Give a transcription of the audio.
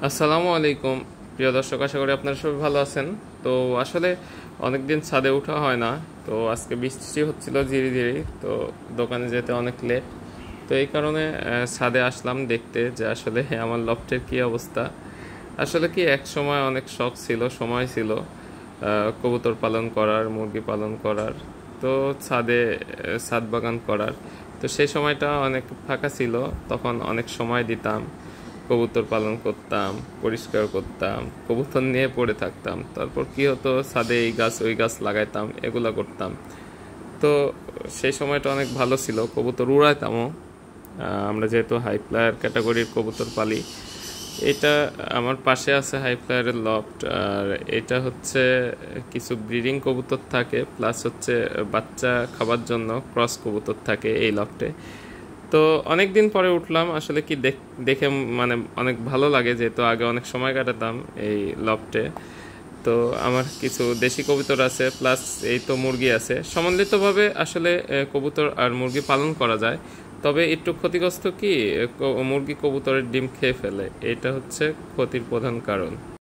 আসসালামু আলাইকুম প্রিয় দর্শক, আশা করি আপনারা সবাই ভালো আছেন। তো আসলে অনেকদিন ছাদে ওঠা হয় না। তো আজকে বৃষ্টি হচ্ছিল ঝিরি ঝিরি, তো দোকানে যেতে অনেক লেট। তো এই কারণে ছাদে আসলাম দেখতে যে আসলে আমার লফটের কি অবস্থা। আসলে কি এক সময় অনেক শখ ছিল, সময় ছিল কবুতর পালন করার, মুরগি পালন করার, তো ছাদে ছাদ বাগান করার। তো সেই সময়টা অনেক ফাঁকা ছিল, তখন অনেক সময় দিতাম, কবুতর পালন করতাম, পরিষ্কার করতাম, কবুতর নিয়ে পড়ে থাকতাম। তারপর কি হতো, ছাদে এই গাছ ওই গাছ লাগাইতাম, এগুলা করতাম। তো সেই সময়টা অনেক ভালো ছিল, কবুতর উড়াইতামও। আমরা যেহেতু হাই ফ্লায়ার ক্যাটাগরির কবুতর পালি, এটা আমার পাশে আছে হাই ফ্লায়ারের লফট। আর এটা হচ্ছে কিছু ব্রিডিং কবুতর থাকে, প্লাস হচ্ছে বাচ্চা খাবার জন্য ক্রস কবুতর থাকে এই লফটে। তো অনেক দিন পরে উঠলাম, আসলে কি দেখে মানে অনেক ভালো লাগে, যেহেতু আগে অনেক সময় কাটাতাম এই লফটে। তো আমার কিছু দেশি কবুতর আছে, প্লাস এই তো মুরগি আছে। সম্মিলিতভাবে আসলে কবুতর আর মুরগি পালন করা যায়। তবে একটু ক্ষতিগ্রস্ত কি, মুরগি কবুতরের ডিম খেয়ে ফেলে, এটা হচ্ছে ক্ষতির প্রধান কারণ।